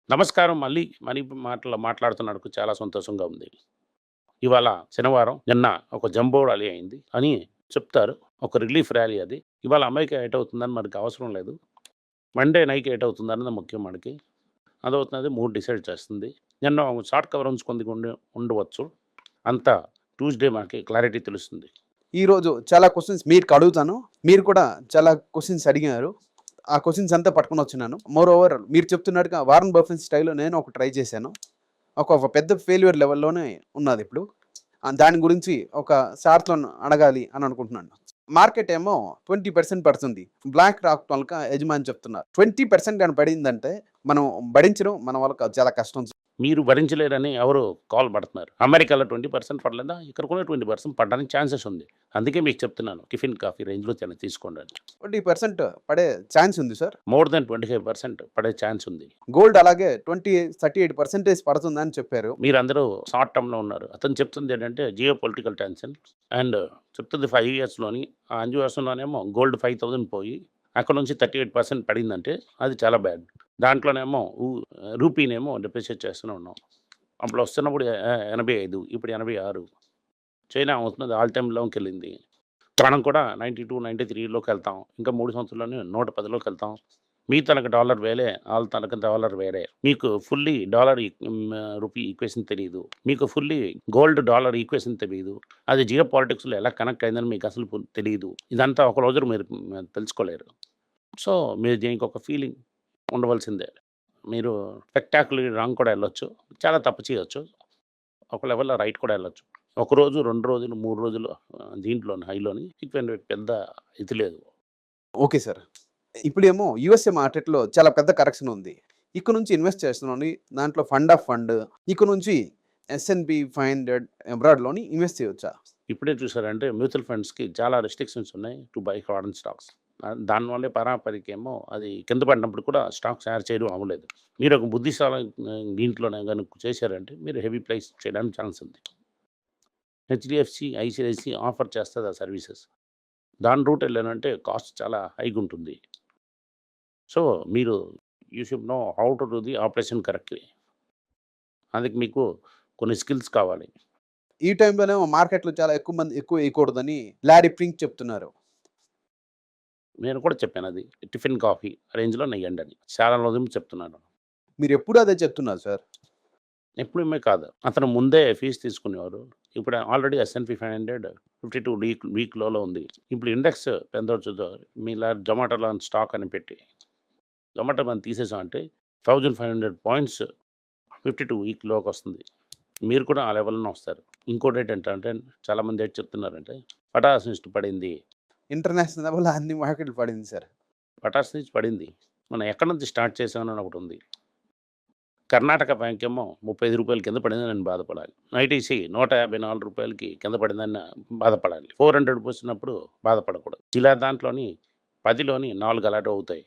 నమస్కారం. మళ్ళీ మనీ మాట్లాడుతున్నందుకు చాలా సంతోషంగా ఉంది. ఇవాళ శనివారం. నిన్న ఒక జంబో ర్యాలీ అయింది అని చెప్తారు. ఒక రిలీఫ్ ర్యాలీ అది. ఇవాళ అమెరికా ఏటవుతుందని మనకు అవసరం లేదు. మండే నైట్ ఏటవుతుందన్నది ముఖ్యం మనకి. అదవుతున్నది మూడ్ డిసైడ్ చేస్తుంది. నిన్న షార్ట్ కవర్ ఉంచుకుంది ఉండవచ్చు. అంతా ట్యూస్‌డే మనకి క్లారిటీ తెలుస్తుంది. ఈరోజు చాలా క్వెషన్స్ మీకు అడుగుతాను. మీరు కూడా చాలా క్వెషన్స్ అడిగారు. ఆ క్వెషన్స్ అంతా పట్టుకొనొచ్చున్నాను. మోర్ ఓవర్ మీరు చెప్తున్నట్టుగా వారన్ బఫెట్ స్టైల్‌లో నేను ఒక ట్రై చేశాను. ఒక పెద్ద ఫెయిల్యూర్ లెవెల్‌లోనే ఉన్నదిప్పుడు. దాని గురించి ఒక సార్‌తో అడగాలి అని అనుకుంటున్నాను. మార్కెట్ ఏమో 20% పడుతుంది. బ్లాక్ రాక్ తోనక యజమాని చెప్తున్నారు. 20% గాని పడిందంటే మనం భరించడం మన వల్ల చాలా కష్టం. మీరు భరించలేరని ఎవరు కాల్ పడుతున్నారు. అమెరికాలో 20% పడలేదా? ఇక్కడ కూడా 20% పడడానికి ఛాన్సెస్ ఉంది. అందుకే మీకు చెప్తున్నాను. టిఫిన్, కాఫీ రేంజ్‌లో తీసుకోండి అని. 20% పడే ఛాన్స్ ఉంది సార్. మోర్ దాన్ 25% పడే ఛాన్స్ ఉంది. గోల్డ్ అలాగే 38% పడుతుందని చెప్పారు. మీరందరూ షార్ట్ టర్మ్‌లో ఉన్నారు. అతను చెప్తుంది ఏంటంటే జియో పొలిటికల్ టెన్షన్ అండ్ చెప్తుంది 5 ఇయర్స్‌లోని. ఆ 5 ఇయర్స్‌లోనేమో గోల్డ్ 5,000 పోయి అక్కడ నుంచి 38% పడిందంటే అది చాలా బ్యాడ్. దాంట్లోనేమో రూపీనేమో డిప్రిషియేట్ చేస్తూనే ఉన్నాం. అప్పుడు వస్తున్నప్పుడు 85 ఇప్పుడు 86. చైనా అవుతున్నది ఆల్ టైమ్ లోకెళ్ళింది. మనం కూడా 92, 93లోకి వెళ్తాం. ఇంకా 3 సంవత్సరాల్లోనే 110లోకి వెళ్తాం. మీ తనక డాలర్ వేరే, ఆళ్ళ తనక డాలర్ వేరే. మీకు ఫుల్లీ రూపీ ఈక్వేషన్ తెలీదు. మీకు ఫుల్లీ గోల్డ్ డాలర్ ఈక్వేషన్ తెలీదు. అది జియో పాలిటిక్స్‌లో ఎలా కనెక్ట్ అయిందని మీకు అసలు తెలీదు. ఇదంతా ఒక రోజులో మీరు తెలుసుకోలేరు. సో, మీరు దీనికి ఒక ఫీలింగ్ ఉండవలసిందే. మీరు స్పెక్టాక్యులర్‌లీ రాంగ్ కూడా ఎళ్ళొచ్చు. చాలా తప్పు చేయొచ్చు. ఒక లెవెల్‌లో రైట్ కూడా ఎళ్ళొచ్చు. ఒక రోజు, 2 రోజులు, 3 రోజులు దీంట్లోని హైలోని పెద్ద ఇది లేదు. Okay sir. ఇప్పుడేమో యూఎస్ఏ మార్కెట్‌లో చాలా పెద్ద కరెక్షన్ ఉంది. ఇక్కడ నుంచి ఇన్వెస్ట్ చేస్తున్నాను. దాంట్లో ఫండ్ ఆఫ్ ఫండ్. ఇక్కడ నుంచి ఎస్ఎన్‌పి 500 అబ్రాడ్‌లోని ఇన్వెస్ట్ చేయొచ్చా? ఇప్పుడే చూసారంటే మ్యూచువల్ ఫండ్స్‌కి చాలా రెస్ట్రిక్షన్స్ ఉన్నాయి టు బై ఫారెన్ స్టాక్స్. దానివల్లే పరాపరికేమో అది కింద పడినప్పుడు కూడా స్టాక్స్ తయారు చేయడం అవ్వలేదు. మీరు ఒక బుద్ధిశాలి దీంట్లోనే గనుక చేశారంటే మీరు హెవీ ప్రైస్ చేయడానికి ఛాన్స్ ఉంది. హెచ్‌డిఎఫ్‌సి, ఐసీఐసీ ఆఫర్ చేస్తది ఆ సర్వీసెస్. దాని రూట్ ఎళ్ళానంటే కాస్ట్ చాలా హైగుంటుంది. సో, మీరు you should know how to do the operation correctly. అందుకు మీకు కొన్ని స్కిల్స్ కావాలి. ఈ టైంలోనేమో మార్కెట్‌లో చాలా ఎక్కువ వేయకూడదని లారీ ప్రింక్ చెప్తున్నారు. నేను కూడా చెప్పానది. టిఫిన్, కాఫీ రేంజ్‌లో నెయ్యండని. చాలా రోజుల నుంచి చెప్తున్నాను. మీరెప్పుడు అదే చెప్తున్నారు సార్. ఎప్పుడుమే కాదు. అతను ముందే ఫీస్ తీసుకునేవారు. ఇప్పుడు ఆల్రెడీ ఎస్ఎన్‌పి 500 52 వీక్ లోలో ఉంది. ఇప్పుడు ఇండెక్స్ ఎంతొచ్చిందో మీలా జొమాటోలో స్టాక్ అని పెట్టి జొమాటో మనం తీసేసామంటే 1500 పాయింట్స్ 52 వీక్ లోకొస్తుంది. మీరు కూడా ఆ లెవెల్‌లోనే వస్తారు. ఇంకోటేంటంటే చాలామంది ఏంటి చెప్తున్నారంటే పటాస్ నుంచి పడింది. ఇంటర్నేషనల్ లెవెల్‌లో అన్ని మార్కెట్‌లు పడింది సార్. పటాస్ నుంచి పడింది. మనం ఎక్కడి నుంచి స్టార్ట్ చేసామని ఒకటుంది. కర్ణాటక బ్యాంక్ ఏమో రూ. 35 కింద పడిందని నేను బాధపడాలి. ఐటీసీ రూ. 154కి కింద పడిందని బాధపడాలి. 400 పోసినప్పుడు బాధపడకూడదు. ఇలా దాంట్లోని 10లోని 4 అలాట్ అవుతాయి.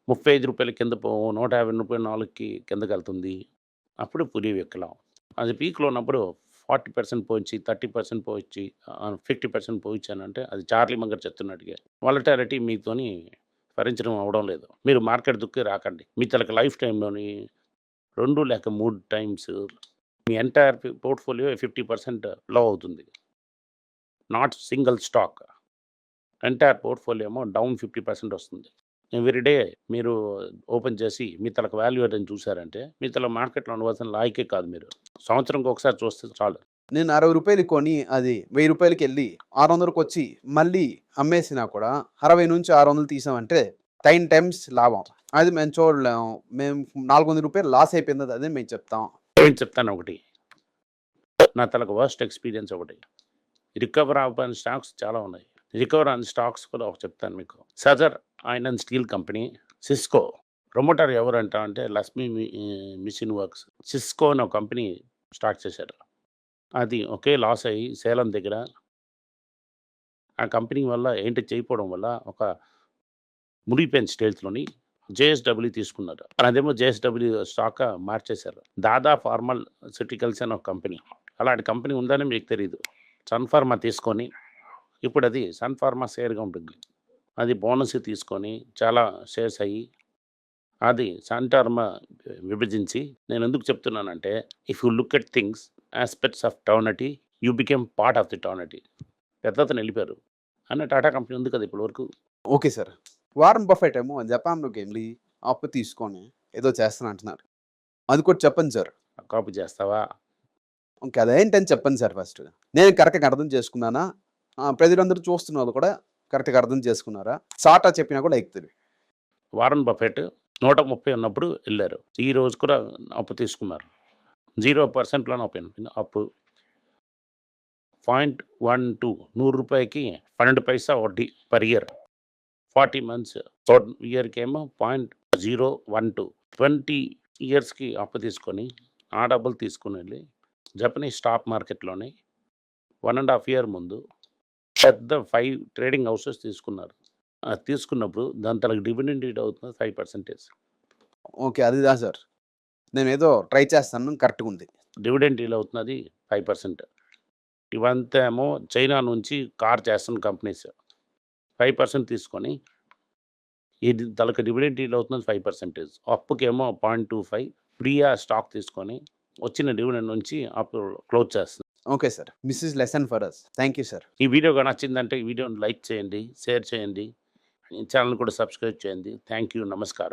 రూ. 35 కింద రూ. 150 4కి కిందకెళ్తుంది. అప్పుడు పులి విక్కలం. అది పీక్‌లో ఉన్నప్పుడు 40% పోయించి, 30% పోయించి, 50% పోయించానంటే అది చార్లీ మంగర్ చెప్తున్నట్టుగా. వాలటాలిటీ మీతోని భరించడం అవ్వడం లేదు. మీరు మార్కెట్ దుక్కి రాకండి. మీ తలకి లైఫ్ టైమ్‌లోని 2 లేక 3 టైమ్స్ మీ ఎంటైర్ పోర్ట్‌ఫోలియో 50% లో అవుతుంది. Not single stock. Entire portfolio ఏమో డౌన్ 50% వస్తుంది. ఎవ్రీ డే మీరు ఓపెన్ చేసి మీ తలకు వాల్యూ అదని చూసారంటే మీ తల మార్కెట్‌లో ఉండవలసిన లాయకే కాదు మీరు. సంవత్సరంకి ఒకసారి చూస్తే చాలు. నేను రూ. 60 కొని అది రూ. 1000కెళ్ళి 600కొచ్చి మళ్ళీ అమ్మేసినా కూడా 60-600 తీసామంటే 10 టైమ్స్ లాభం. అది మేము చూడలేము. మేము రూ. 400 లాస్ అయిపోయింది అదే మేము చెప్తాం. నేను చెప్తాను ఒకటి. నా తలకు వర్స్ట్ ఎక్స్‌పీరియన్స్ ఒకటి. రికవర్ అవ్వని స్టాక్స్ చాలా ఉన్నాయి. రికవర్ అవ్వని స్టాక్స్ కూడా ఒకటి చెప్తాను మీకు. Sadar iron and steel company, Cisco. Promoter ఎవరంట అంటే లక్ష్మీ మిషన్ వర్క్స్. సిస్కో అనే ఒక కంపెనీ స్టార్ట్ చేశారు. అది ఒకే లాస్ అయ్యి సేలం దగ్గర ఆ కంపెనీ వల్ల ఏంటి చేయకపోవడం వల్ల ఒక మునిగిపోయిన స్టేజ్‌లోని జేఎస్‌డబ్ల్యూ తీసుకున్నారు. అదేమో జేఎస్‌డబ్ల్యూ స్టాక్‌గా మార్చేశారు. దాదా ఫార్మాస్యూటికల్స్ అని ఒక కంపెనీ. అలాంటి కంపెనీ ఉందని మీకు తెలీదు. సన్ ఫార్మా తీసుకొని ఇప్పుడది సన్ ఫార్మా షేర్‌గా ఉంటుంది. అది బోనస్ తీసుకొని చాలా షేర్స్ అయ్యి అది సంటర్మ విభజించి నేను ఎందుకు చెప్తున్నానంటే, if you look at things aspects of eternity, you become part of the eternity. పెద్దతను వెళ్ళిపోయారు. అన్న టాటా కంపెనీ ఉంది కదా ఇప్పటి వరకు. Okay sir. వారన్ బఫెట్ ఏమో జపాన్‌లోకి ఎళ్లి అప్పు తీసుకొని ఏదో చేస్తాను అంటున్నారు. అది కూడా చెప్పండి సార్. కాపీ చేస్తావా? ఓకే. అదేంటని చెప్పండి సార్ ఫస్ట్. నేను కరెక్ట్‌గా అర్థం చేసుకున్నానా? ప్రజలందరూ చూస్తున్నోళ్ళు కూడా కరెక్ట్‌గా అర్థం చేసుకున్నారా? సాటా చెప్పినా కూడా ఎక్కుతది. వారన్ బఫెట్ 130 ఉన్నప్పుడు ఎళ్లారు. ఈ రోజు కూడా అప్పు తీసుకున్నారు. 0%లోనే అప్పు. 0.12 రూ. 12 పైసా వడ్డీ పర్ ఇయర్. 40 మంత్స్. ఇయర్‌కేమో 0.012 20 ఇయర్స్‌కి అప్పు తీసుకొని, ఆ డబ్బులు తీసుకొనెళ్ళి జపనీస్ స్టాక్ మార్కెట్‌లోని 1 ½ ఇయర్ ముందు పెద్ద 5 ట్రేడింగ్ హౌసెస్ తీసుకున్నారు. తీసుకున్నప్పుడు దాని తనకు డివిడెండ్ ఈల్డ్ అవుతుంది 5%. ఓకే. అదిదా సార్. నేనేదో ట్రై చేస్తాను కరెక్ట్‌గుంది. డివిడెండ్ ఈల్డ్ అవుతున్నది 5%. ఇవంతా ఏమో చైనా నుంచి కార్ చేస్తున్న కంపెనీస్. 5% తీసుకొని ఇది తనకు డివిడెండ్ ఈల్డ్ అవుతున్నది 5%. అప్పుకేమో 0.25 ఫ్రీగా స్టాక్ తీసుకొని వచ్చిన డివిడెండ్ నుంచి అప్పు క్లోజ్ చేస్తుంది. Okay sir. This is lesson for us. Thank you sir. ఈ వీడియో గనక నచ్చిందంటే ఈ వీడియోని లైక్ చేయండి, షేర్ చేయండి. ఈ ఛానల్ కూడా సబ్స్క్రైబ్ చేయండి. Thank you. నమస్కారం.